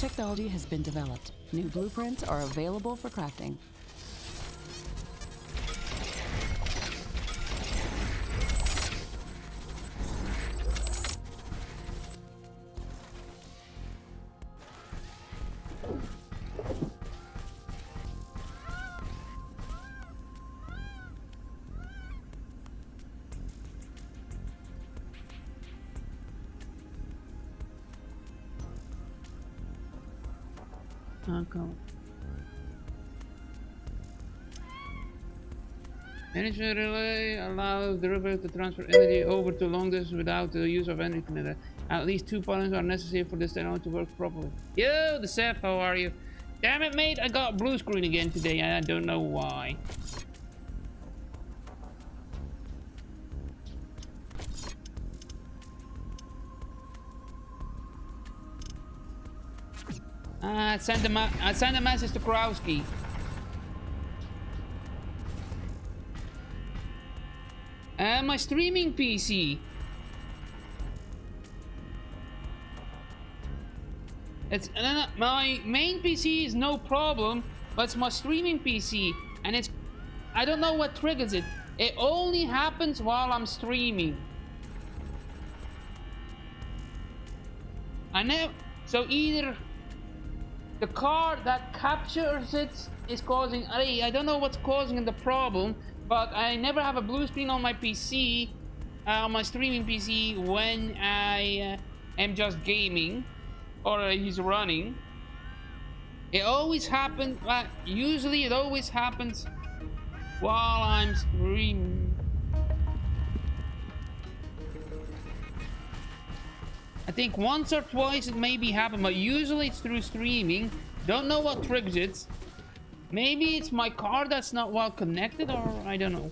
technology has been developed. New blueprints are available for crafting. Okay. Management relay allows the river to transfer energy over to long distance without the use of any connector. At least 2 pylons are necessary for this technology to work properly. Yo, the Seth, how are you? Damn it, mate, I got blue screen again today. I don't know why. I sent a message to Krowski. My streaming PC. It's my main PC is no problem, but it's my streaming PC, and it's I don't know what triggers it. It only happens while I'm streaming. I know. So either the card that captures it is causing. I don't know what's causing the problem, but I never have a blue screen on my PC, on my streaming PC, when I am just gaming or he's running. It always happens. Usually, it always happens while I'm streaming. I think once or twice it maybe happened, but usually it's through streaming. Don't know what triggers it. Maybe it's my card that's not well connected, or I don't know.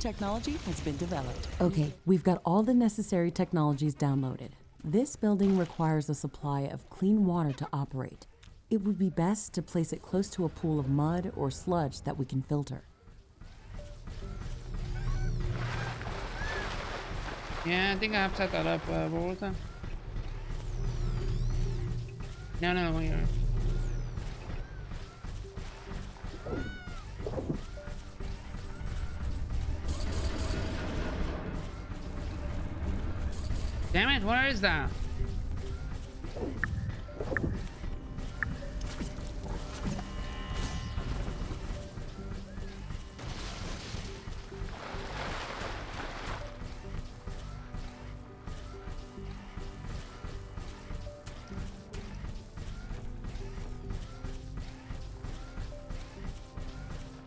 Technology has been developed. Okay, we've got all the necessary technologies downloaded. This building requires a supply of clean water to operate. It would be best to place it close to a pool of mud or sludge that we can filter. Yeah, I think I have set that up, Volta. No, here. Damn it, where is that?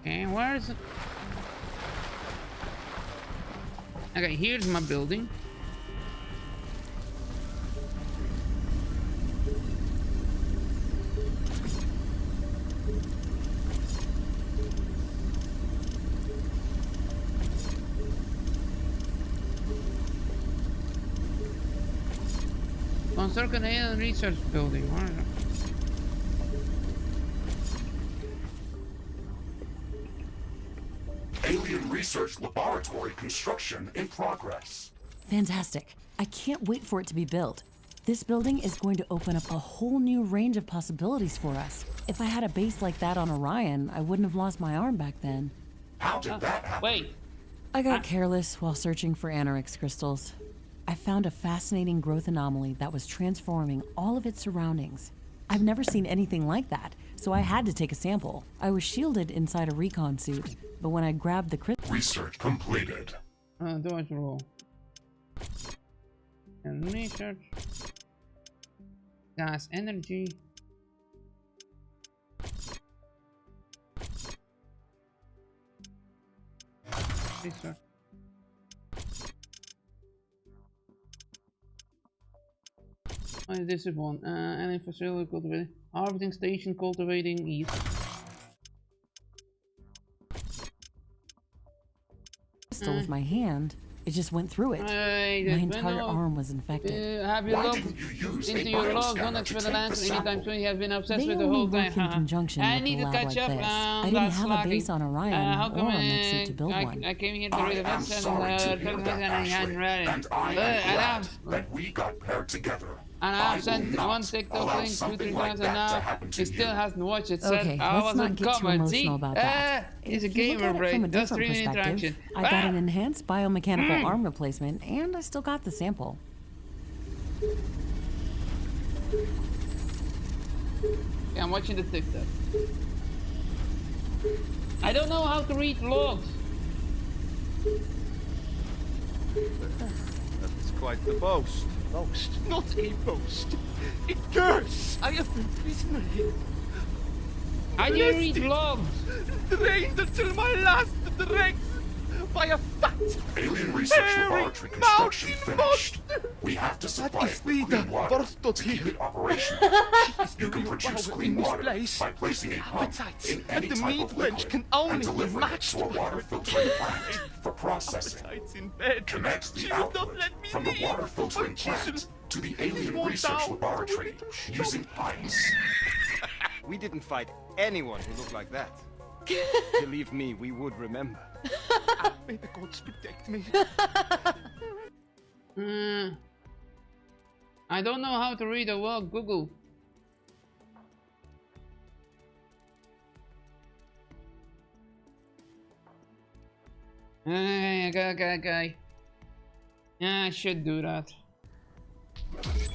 Okay, where is it? Okay, here's my building. Circle Alien Research Building. Where is it? Alien Research Laboratory construction in progress. Fantastic. I can't wait for it to be built. This building is going to open up a whole new range of possibilities for us. If I had a base like that on Orion, I wouldn't have lost my arm back then. How did that happen? Wait. I got careless while searching for Anorix crystals. I found a fascinating growth anomaly that was transforming all of its surroundings. I've never seen anything like that, so I had to take a sample. I was shielded inside a recon suit, but when I grabbed the Research completed. Dodge roll. And research. Gas energy. Research. Oh, this is one. Any facility cultivating. Harvesting station cultivating east. crystal with my hand, it just went through it. My entire arm was infected. Have you looked into your logs? Don't expect an answer anytime soon. He has been obsessed with the whole thing. In conjunction I with need a to lab catch like up. this. I didn't have a base on Orion or a mech suit to build one. I came here to read the best and he hadn't read it. And I am glad that we got paired together. And I've sent one TikTok link 2-3 times and now he still hasn't watched it. Okay, let's not get too emotional about that. He's a If you look gamer, at it right? from a That's different streaming perspective, interaction. I got an enhanced biomechanical arm replacement, and I still got the sample. Yeah, I'm watching the TikTok. I don't know how to read logs. That's quite the boast. Boast? Not a boast. A curse! I have been prisoner here. How do you read logs? Trained until my last dregs by a fat, Alien research laboratory construction finished. We have to supply it with clean water to keep it operational. You can produce clean water by placing a pump in any type of liquid and deliver it to a water filtering plant for processing. Connect the output from the water filtering plant to the alien research laboratory using pipes. We didn't fight anyone who looked like that. Believe me, we would remember. May the gods protect me. I don't know how to read a log. Google. Okay. Yeah, I should do that.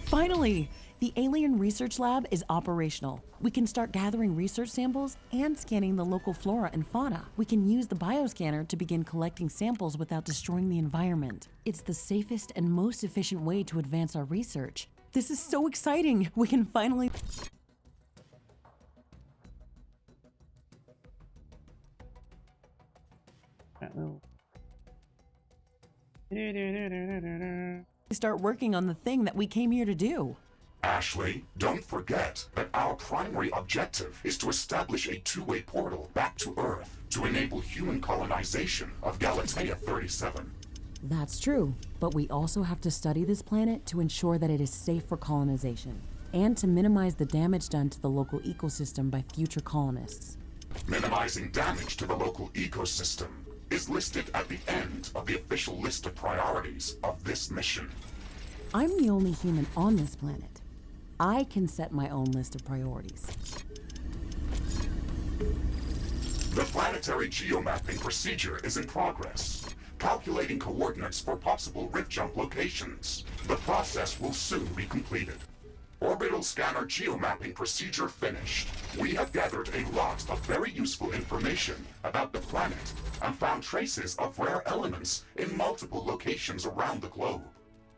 Finally! The Alien Research Lab is operational. We can start gathering research samples and scanning the local flora and fauna. We can use the bioscanner to begin collecting samples without destroying the environment. It's the safest and most efficient way to advance our research. This is so exciting! We can finally... start working on the thing that we came here to do. Ashley, don't forget that our primary objective is to establish a two-way portal back to Earth to enable human colonization of Galatea 37. That's true, but we also have to study this planet to ensure that it is safe for colonization, and to minimize the damage done to the local ecosystem by future colonists. Minimizing damage to the local ecosystem is listed at the end of the official list of priorities of this mission. I'm the only human on this planet. I can set my own list of priorities. The planetary geomapping procedure is in progress, calculating coordinates for possible rift jump locations. The process will soon be completed. Orbital scanner geomapping procedure finished. We have gathered a lot of very useful information about the planet and found traces of rare elements in multiple locations around the globe.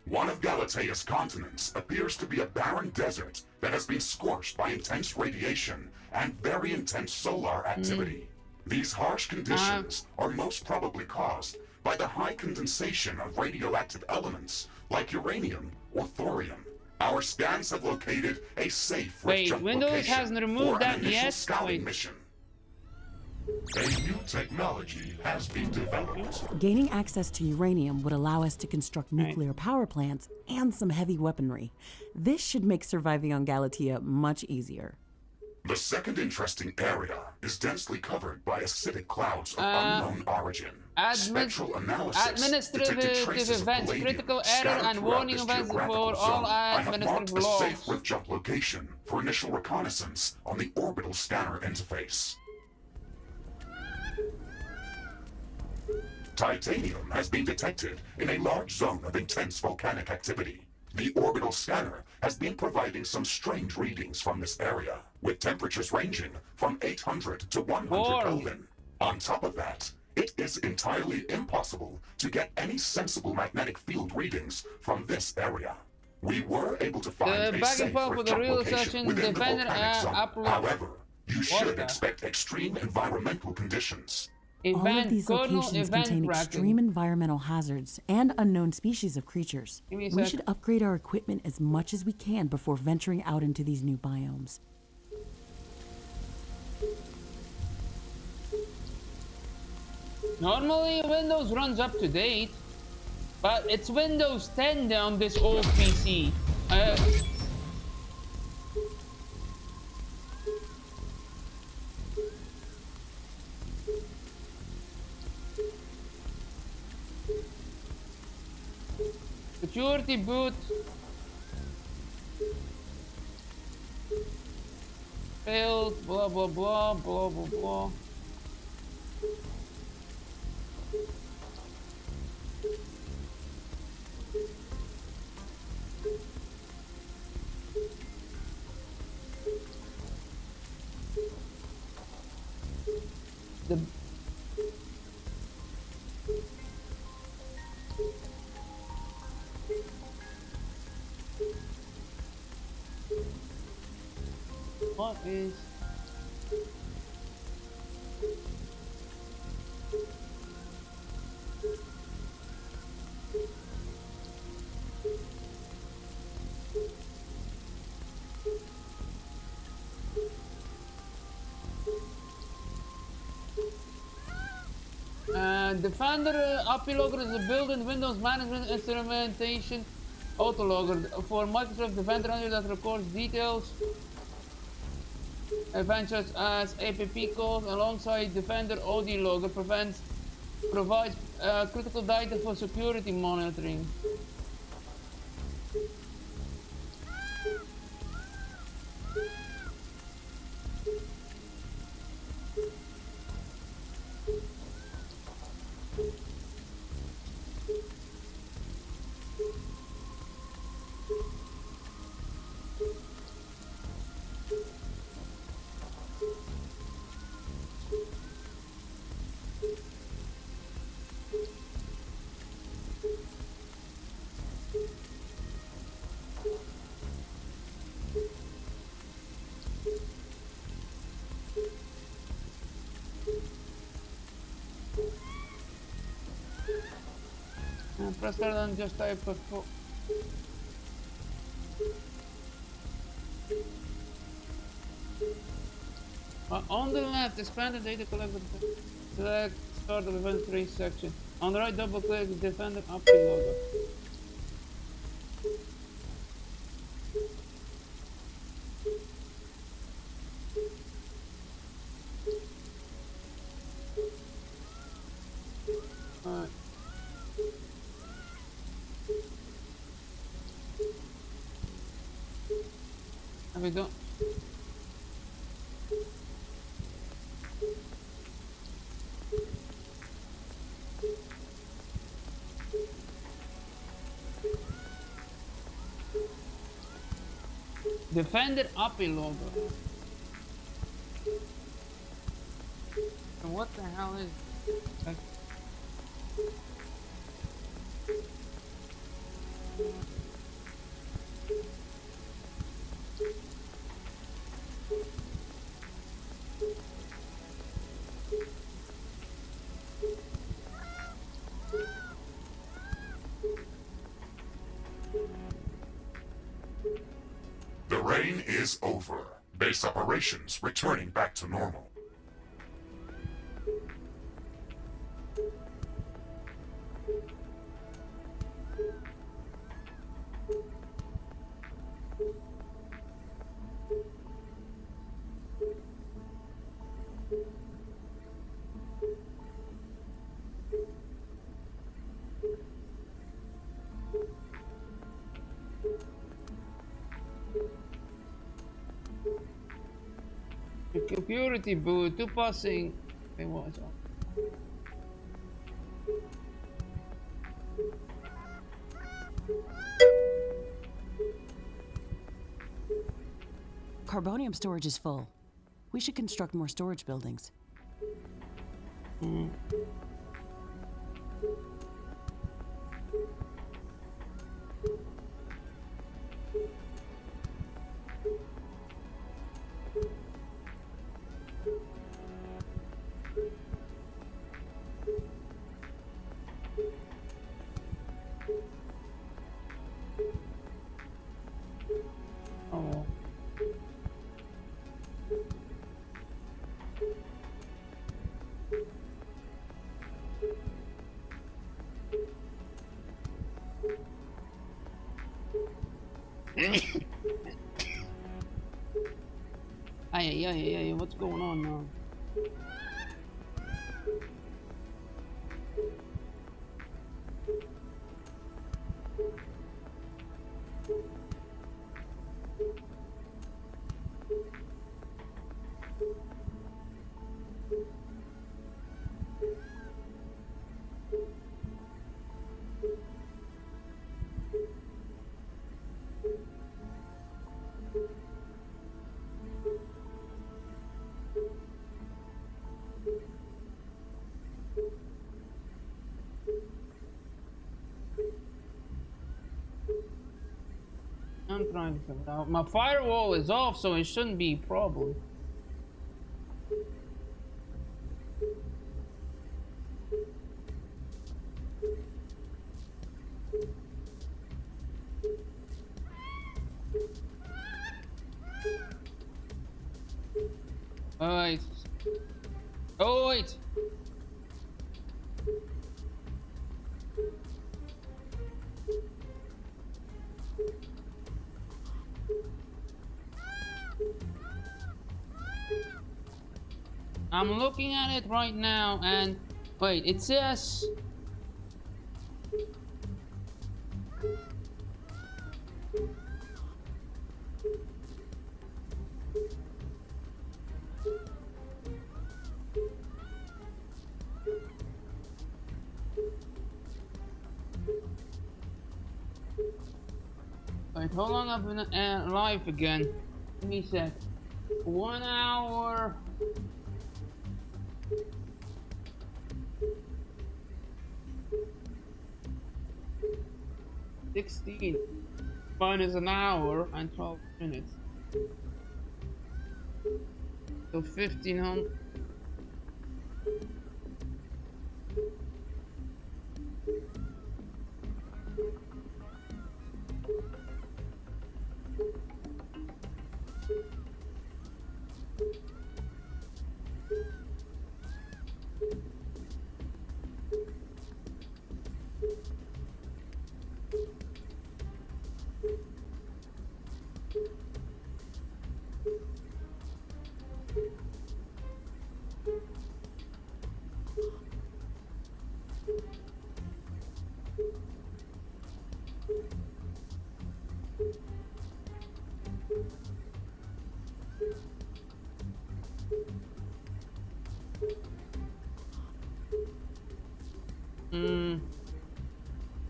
One of Galatea's continents appears to be a barren desert that has been scorched by intense radiation and very intense solar activity. These harsh conditions are most probably caused by the high condensation of radioactive elements like uranium or thorium. Our scans have located a safe rift jump Windows location hasn't removed for that an initial yet? scouting mission. A new technology has been developed. Gaining access to uranium would allow us to construct nuclear power plants and some heavy weaponry. This should make surviving on Galatea much easier. The second interesting area is densely covered by acidic clouds of unknown origin. Spectral analysis detected traces of events, palladium critical error, scattered and throughout warning this events for geographical all zone. I have marked administrative a logs. safe rift jump location for initial reconnaissance on the orbital scanner interface. Titanium has been detected in a large zone of intense volcanic activity. The orbital scanner has been providing some strange readings from this area, with temperatures ranging from 800 to 100 Kelvin. On top of that, it is entirely impossible to get any sensible magnetic field readings from this area. We were able to find a safe rift jump location within the volcanic zone. However, you should expect extreme environmental conditions. All of these locations contain extreme environmental hazards and unknown species of creatures. We should upgrade our equipment as much as we can before venturing out into these new biomes. Normally Windows runs up to date, but it's Windows 10 on this old PC. Security boot failed, blah blah blah blah blah blah. The what is Defender Upilogger is a built-in Windows management instrumentation autologger for Microsoft Defender Under that records details events such as app calls alongside Defender Audio Logger provides critical data for security monitoring. Press start and just type before. On the left, expand the data collector. Select start of event 3 section. On the right, double click Defender Uploader. We don't. Defender Uploader. And what the hell is that? The rain is over. Base operations returning back to normal. security boot to passing. Wait, what is that? Carbonium storage is full. We should construct more storage buildings. Oh. Ay, what's going on now? I'm trying to figure it out. My firewall is off, so it shouldn't be a problem. Alright. Oh, wait. I'm looking at it right now and wait, it says wait, how long I've been live again? Give me a sec. 1 hour. $16 minus an hour and 12 minutes. So 1500.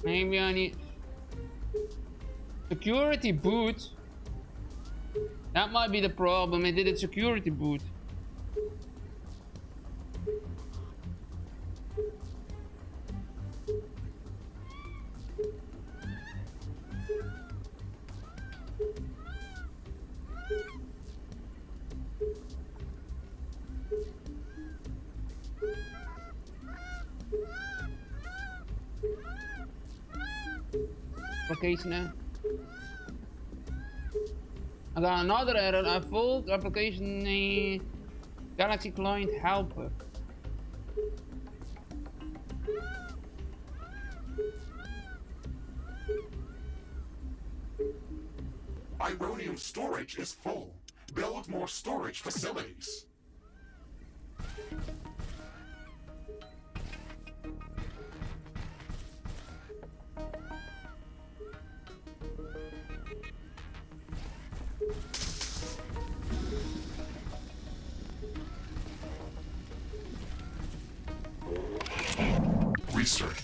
Maybe I need security boot. That might be the problem. I did a security boot. Application now. I got another error. A full application Galaxy client helper. Ironium storage is full. Build more storage facilities.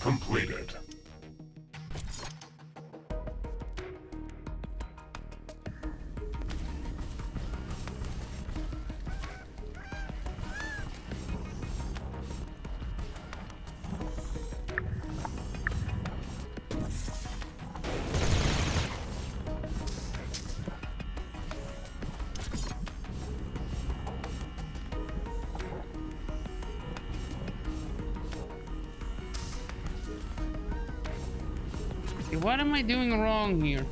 completed. What am I doing wrong here?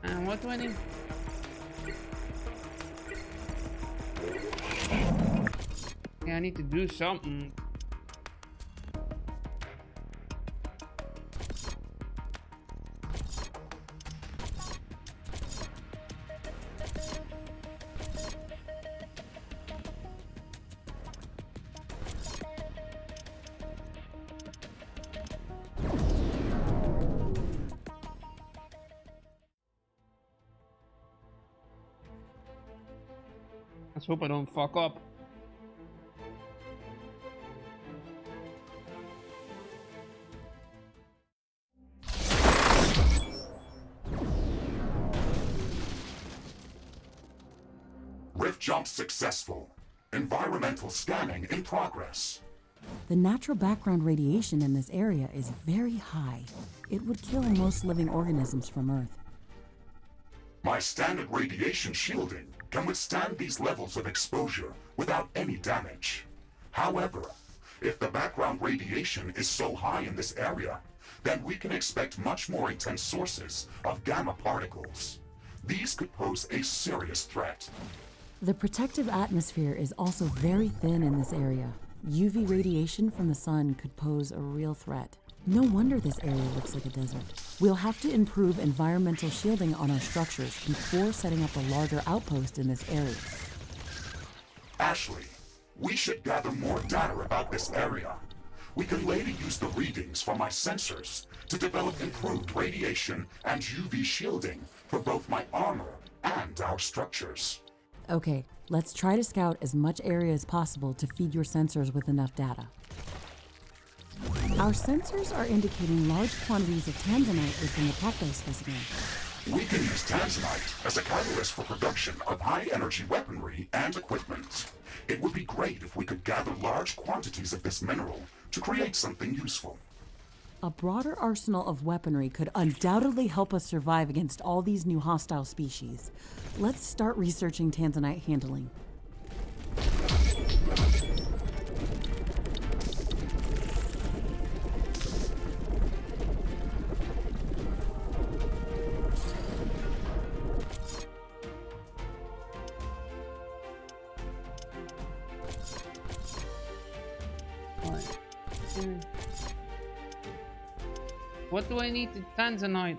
And what do I need? Yeah, I need to do something. Let's hope I don't fuck up. Rift jump successful. Environmental scanning in progress. The natural background radiation in this area is very high. It would kill most living organisms from Earth. My standard radiation shielding can withstand these levels of exposure without any damage. However, if the background radiation is so high in this area, then we can expect much more intense sources of gamma particles. These could pose a serious threat. The protective atmosphere is also very thin in this area. UV radiation from the sun could pose a real threat. No wonder this area looks like a desert. We'll have to improve environmental shielding on our structures before setting up a larger outpost in this area. Ashley, we should gather more data about this area. We can later use the readings from my sensors to develop improved radiation and UV shielding for both my armor and our structures. Okay, let's try to scout as much area as possible to feed your sensors with enough data. Our sensors are indicating large quantities of tanzanite within the pathway specimen. We can use tanzanite as a catalyst for production of high-energy weaponry and equipment. It would be great if we could gather large quantities of this mineral to create something useful. A broader arsenal of weaponry could undoubtedly help us survive against all these new hostile species. Let's start researching tanzanite handling. What do I need to tanzanite?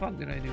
fuck did I do?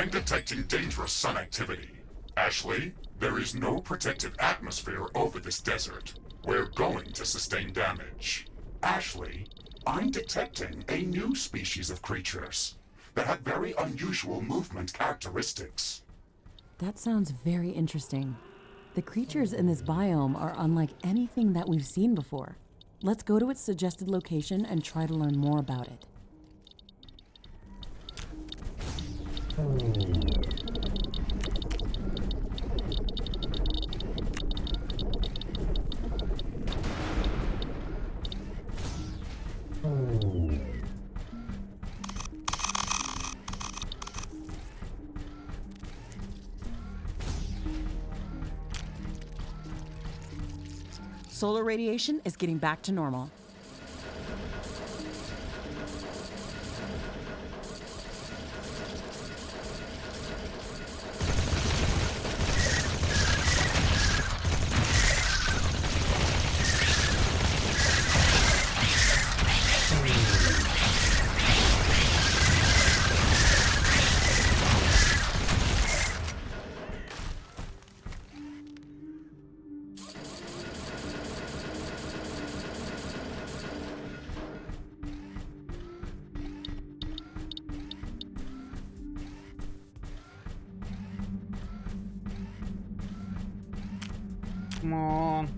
I'm detecting dangerous sun activity. Ashley, there is no protected atmosphere over this desert. We're going to sustain damage. Ashley, I'm detecting a new species of creatures that have very unusual movement characteristics. That sounds very interesting. The creatures in this biome are unlike anything that we've seen before. Let's go to its suggested location and try to learn more about it. Solar radiation is getting back to normal. Come on.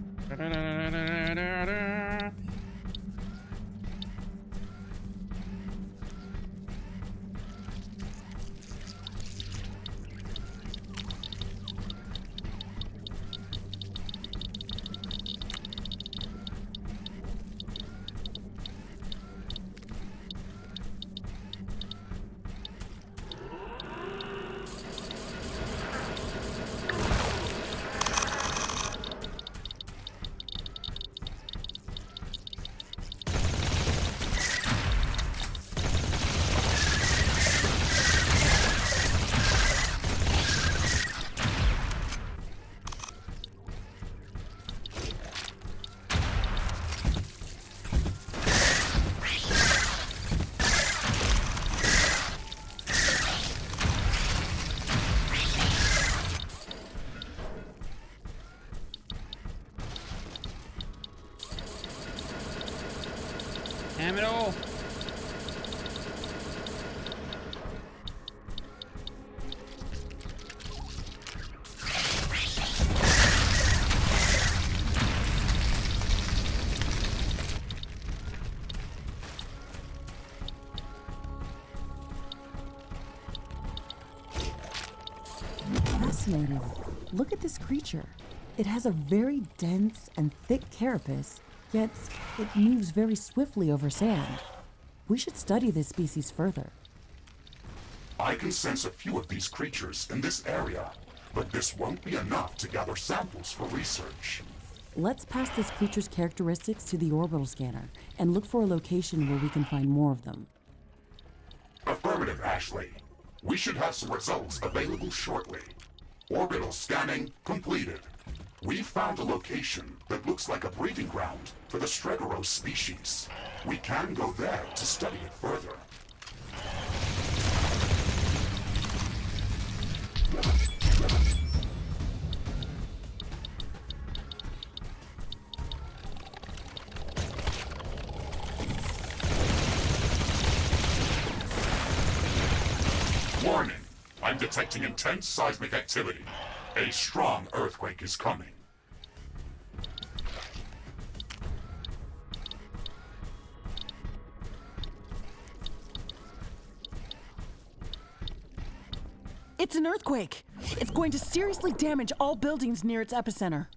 Damn it all. Fascinating. Look at this creature. It has a very dense and thick carapace, yet it moves very swiftly over sand. We should study this species further. I can sense a few of these creatures in this area, but this won't be enough to gather samples for research. Let's pass this creature's characteristics to the orbital scanner and look for a location where we can find more of them. Affirmative, Ashley. We should have some results available shortly. Orbital scanning completed. We found a location that looks like a breeding ground for the Stregoros species. We can go there to study it further. Warning! I'm detecting intense seismic activity. A strong earthquake is coming. It's an earthquake! It's going to seriously damage all buildings near its epicenter.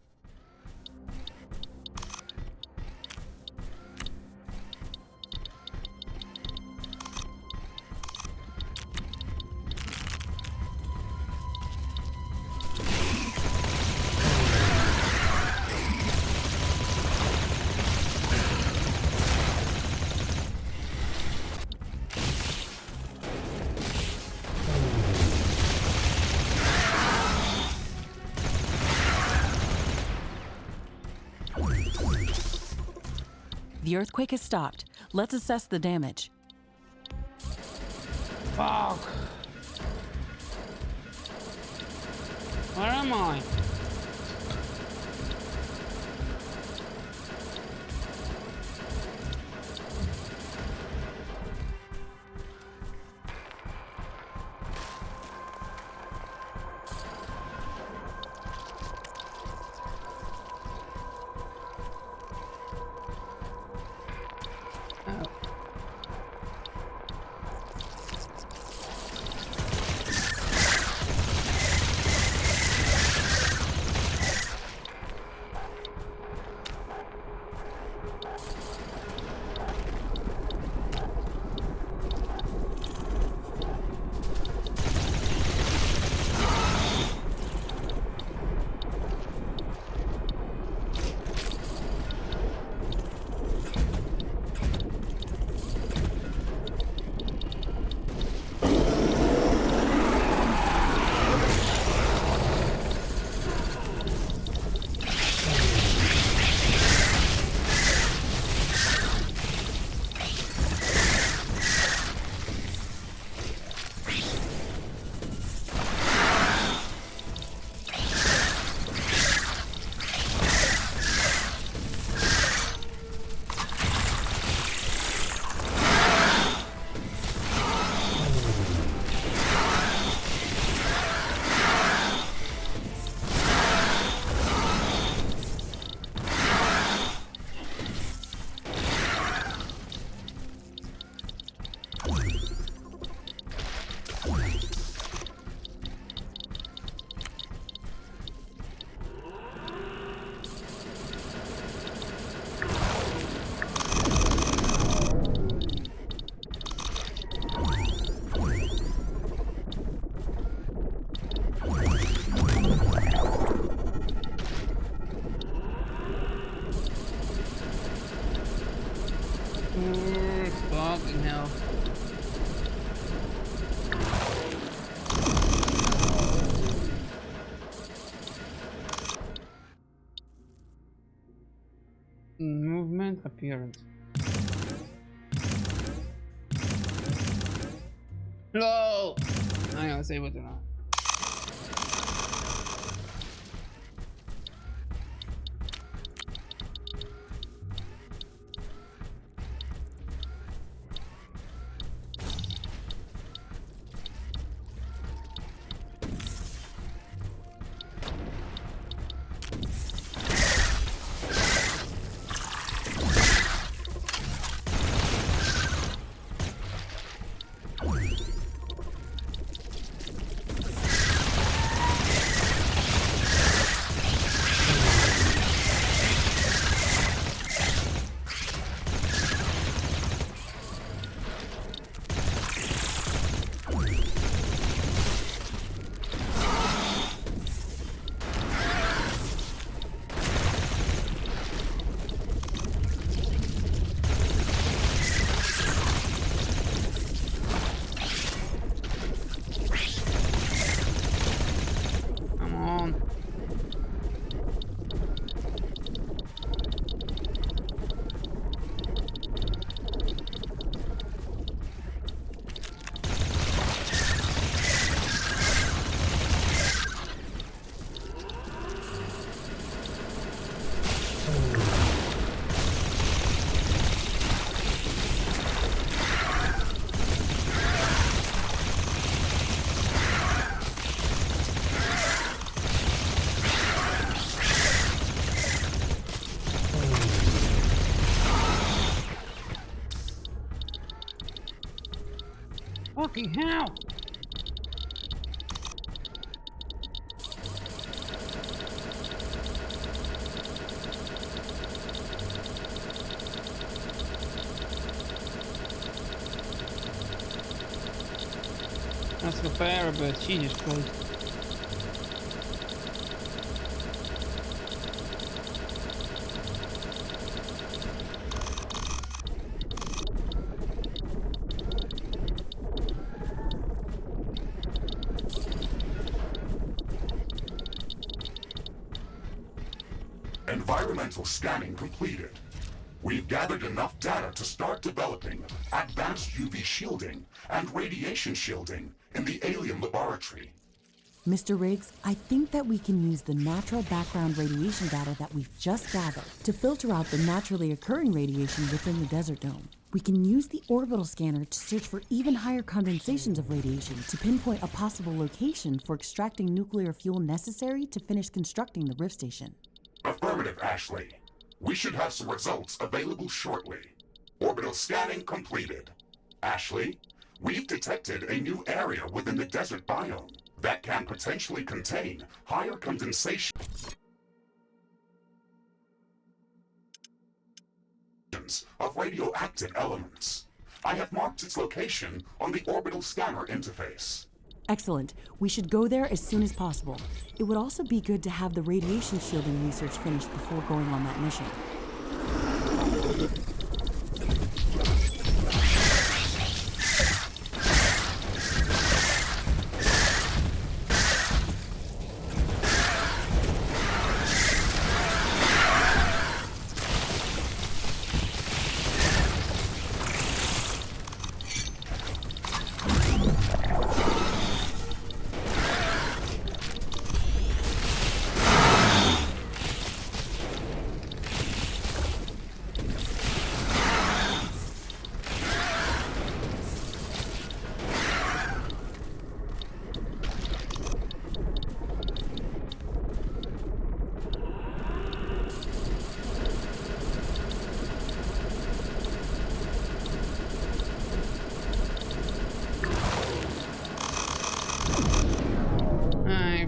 The earthquake has stopped. Let's assess the damage. Fuck. Where am I? Fucking hell. Movement appearance. No! I'm gonna save it or not. Fucking hell! That's the fire, but Jesus Christ. Environmental scanning completed. We've gathered enough data to start developing advanced UV shielding and radiation shielding in the alien laboratory. Mr. Riggs, I think that we can use the natural background radiation data that we've just gathered to filter out the naturally occurring radiation within the desert dome. We can use the orbital scanner to search for even higher condensations of radiation to pinpoint a possible location for extracting nuclear fuel necessary to finish constructing the Rift Station. Affirmative, Ashley. We should have some results available shortly. Orbital scanning completed. Ashley, we've detected a new area within the desert biome that can potentially contain higher condensation of radioactive elements. I have marked its location on the orbital scanner interface. Excellent. We should go there as soon as possible. It would also be good to have the radiation shielding research finished before going on that mission.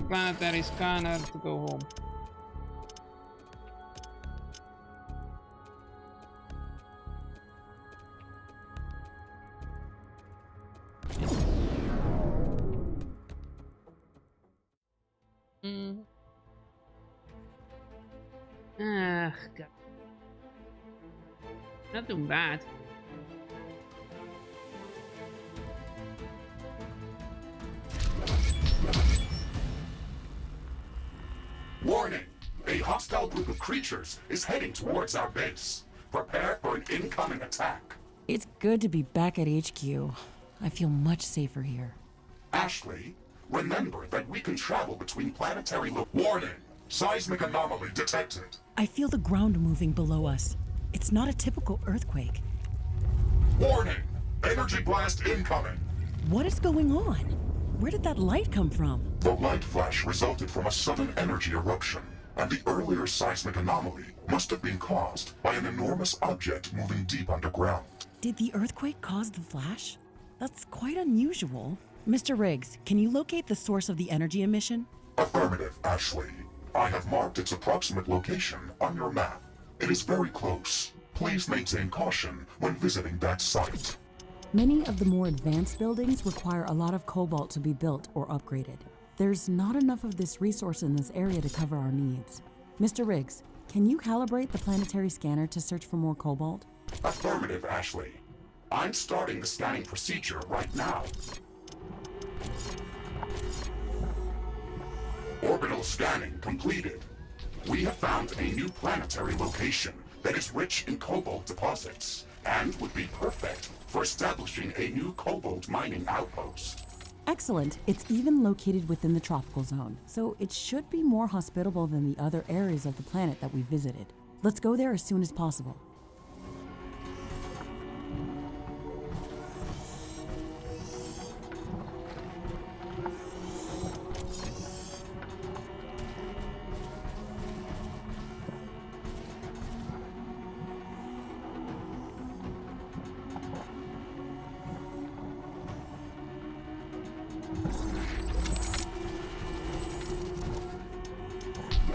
Planetary scanner to go home. Ah, God. Not doing bad. Warning! A hostile group of creatures is heading towards our base. Prepare for an incoming attack. It's good to be back at HQ. I feel much safer here. Ashley, remember that we can travel between planetary Warning! Seismic anomaly detected. I feel the ground moving below us. It's not a typical earthquake. Warning! Energy blast incoming. What is going on? Where did that light come from? The light flash resulted from a sudden energy eruption, and the earlier seismic anomaly must have been caused by an enormous object moving deep underground. Did the earthquake cause the flash? That's quite unusual. Mr. Riggs, can you locate the source of the energy emission? Affirmative, Ashley. I have marked its approximate location on your map. It is very close. Please maintain caution when visiting that site. Many of the more advanced buildings require a lot of cobalt to be built or upgraded. There's not enough of this resource in this area to cover our needs. Mr. Riggs, can you calibrate the planetary scanner to search for more cobalt? Affirmative, Ashley. I'm starting the scanning procedure right now. Orbital scanning completed. We have found a new planetary location that is rich in cobalt deposits and would be perfect for establishing a new cobalt mining outpost. Excellent. It's even located within the tropical zone, so it should be more hospitable than the other areas of the planet that we visited. Let's go there as soon as possible.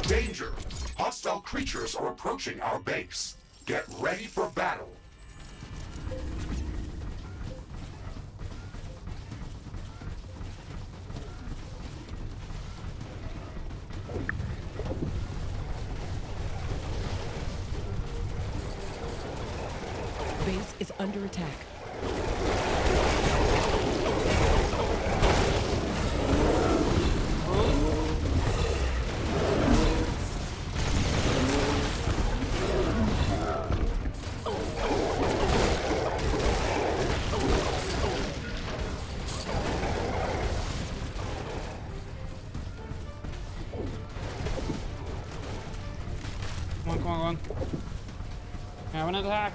Danger! Hostile creatures are approaching our base. Get ready for battle. Base is under attack. Come on, go on. Have an attack.